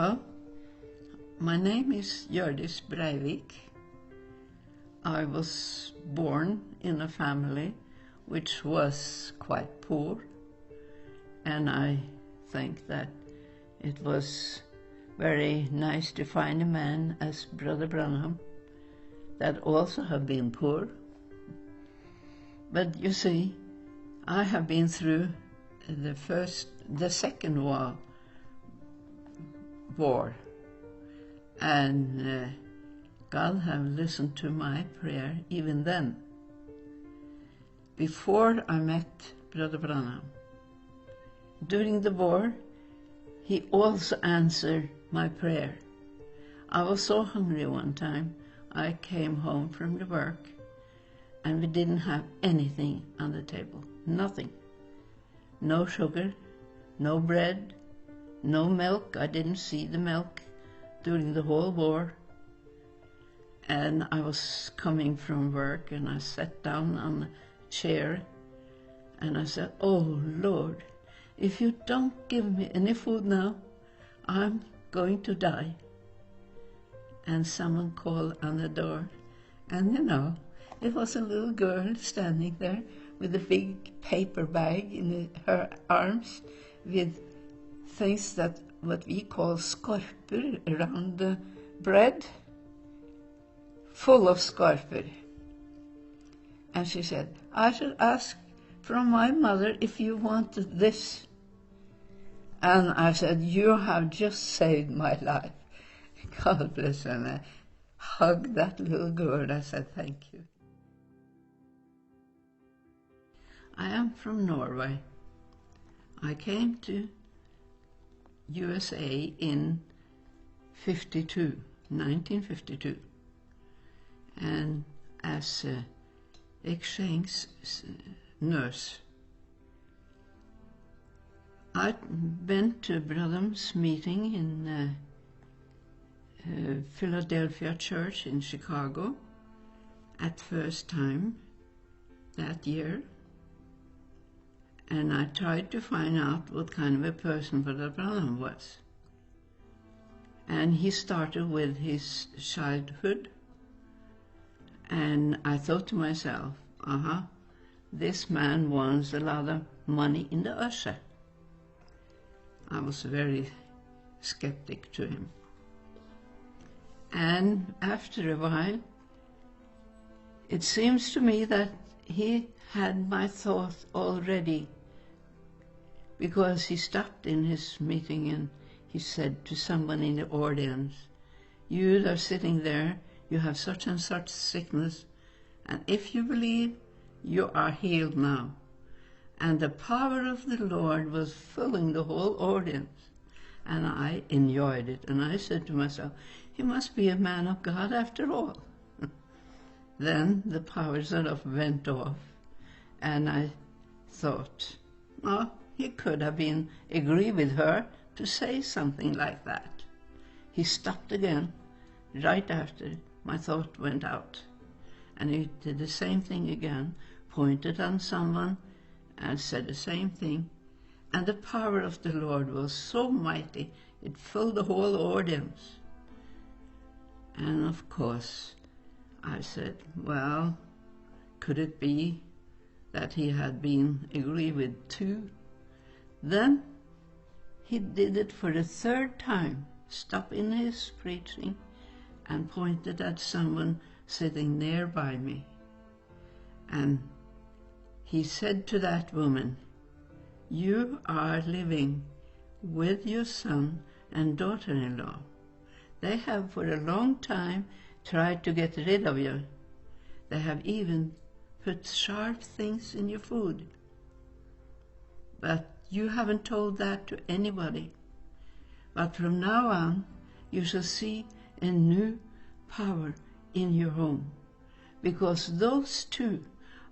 Well, my name is Hjørdis Breivik. I was born in a family which was quite poor, and I think that it was very nice to find a man as Brother Branham that also have been poor. But you see, I have been through the second war, and God have listened to my prayer even then. Before I met Brother Branham, during the war, he also answered my prayer. I was so hungry one time, I came home from the work, and we didn't have anything on the table, nothing. No sugar, no bread, no milk. I didn't see the milk during the whole war. And I was coming from work, and I sat down on a chair, and I said, "Oh Lord, if you don't give me any food now, I'm going to die." And someone called on the door, and it was a little girl standing there with a big paper bag in her arms with things that what we call skorper around the bread, full of skorper. And she said, "I should ask from my mother if you wanted this." And I said, "You have just saved my life." God bless her. And I hugged that little girl. I said, "Thank you." I am from Norway. I came to USA in 1952, and as an exchange nurse. I went to Branham's meeting in Philadelphia Church in Chicago at first time that year, and I tried to find out what kind of a person Brother Branham was. And he started with his childhood, and I thought to myself, this man wants a lot of money in the usher. I was very skeptic to him. And after a while, it seems to me that he had my thought already, because he stopped in his meeting and he said to someone in the audience, "You that are sitting there, you have such and such sickness, and if you believe, you are healed now." And the power of the Lord was filling the whole audience, and I enjoyed it. And I said to myself, he must be a man of God after all. Then the power sort of went off, and I thought, he could have been agree with her to say something like that. He stopped again right after my thought went out, and he did the same thing again, pointed on someone and said the same thing, and the power of the Lord was so mighty, it filled the whole audience. And of course I said, well, could it be that he had been agree with two? Then he did it for the third time, stopped in his preaching and pointed at someone sitting nearby me. And he said to that woman, "You are living with your son and daughter-in-law. They have for a long time tried to get rid of you. They have even put sharp things in your food. But you haven't told that to anybody. But from now on, you shall see a new power in your home, because those two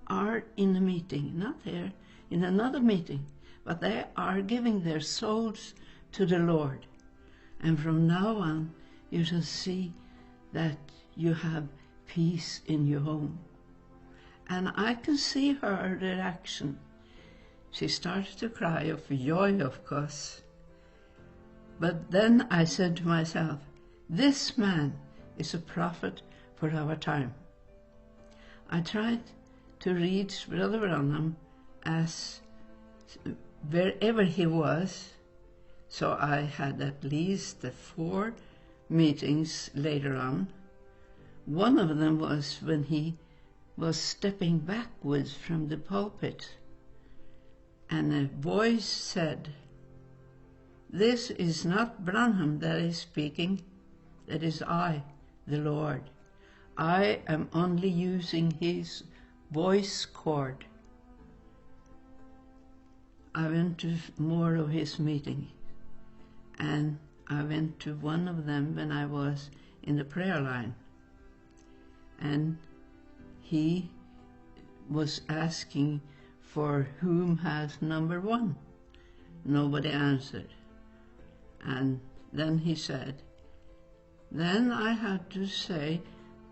are in a meeting, not here, in another meeting, but they are giving their souls to the Lord. And from now on, you shall see that you have peace in your home." And I can see her reaction. She started to cry of joy, of course. But then I said to myself, this man is a prophet for our time. I tried to reach Brother Branham as wherever he was, so I had at least 4 meetings later on. One of them was when he was stepping backwards from the pulpit, and a voice said, "This is not Branham that is speaking, that is I, the Lord. I am only using his voice cord." I went to more of his meetings, and I went to one of them when I was in the prayer line, and he was asking for whom has number 1. Nobody answered. And then he said, then I had to say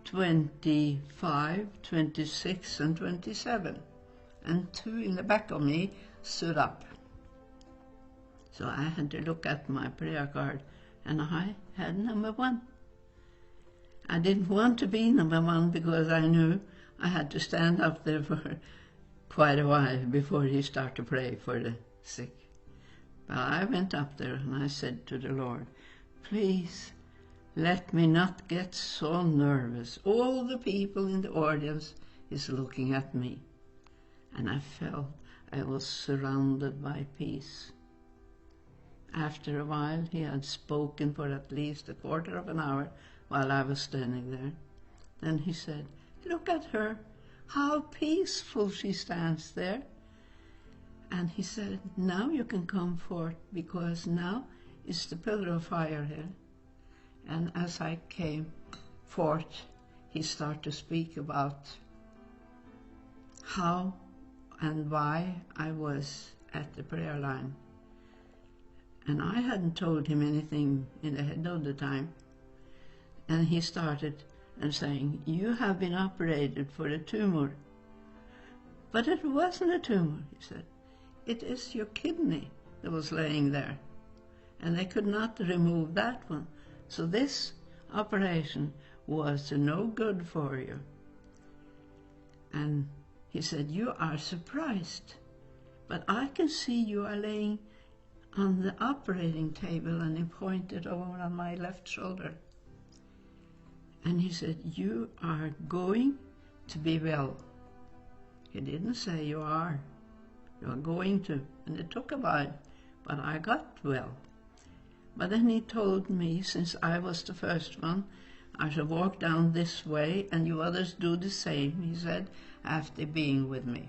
25, 26, and 27. And 2 in the back of me stood up. So I had to look at my prayer card, and I had number 1. I didn't want to be number 1 because I knew I had to stand up there for quite a while before he started to pray for the sick. But I went up there and I said to the Lord, please let me not get so nervous. All the people in the audience is looking at me. And I felt I was surrounded by peace. After a while, he had spoken for at least a quarter of an hour while I was standing there. Then he said, look at her, how peaceful she stands there. And he said, now you can come forth, because now is the pillar of fire here. And as I came forth, he started to speak about how and why I was at the prayer line. And I hadn't told him anything in the head of the time. And he started and saying, you have been operated for a tumor. But it wasn't a tumor, he said. It is your kidney that was laying there. And they could not remove that one. So this operation was no good for you. And he said, you are surprised, but I can see you are laying on the operating table, and he pointed over on my left shoulder. And he said, you are going to be well. He didn't say you are going to. And it took a while, but I got well. But then he told me, since I was the first one, I should walk down this way and you others do the same, he said, after being with me.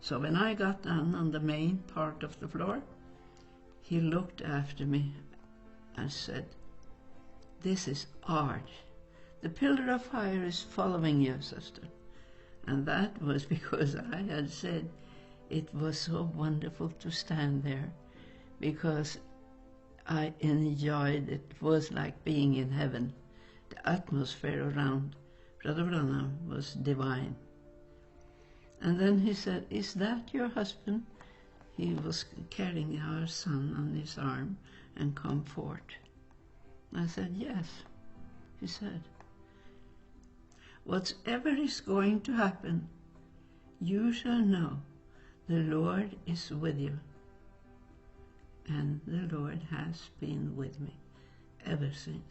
So when I got down on the main part of the floor, he looked after me and said, this is art. The pillar of fire is following you, sister. And that was because I had said it was so wonderful to stand there, because I enjoyed it. It was like being in heaven. The atmosphere around Brother Branham was divine. And then he said, is that your husband? He was carrying our son on his arm and come forth. I said, yes. He said, whatever is going to happen, you shall know the Lord is with you. And the Lord has been with me ever since.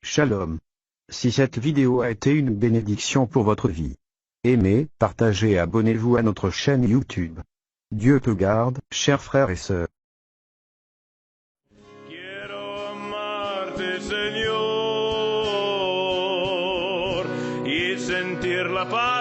Shalom. Si cette vidéo a été une bénédiction pour votre vie, aimez, partagez et abonnez-vous à notre chaîne YouTube. Dieu te garde, chers frères et sœurs. Quiero amarte, Señor, y sentir la paz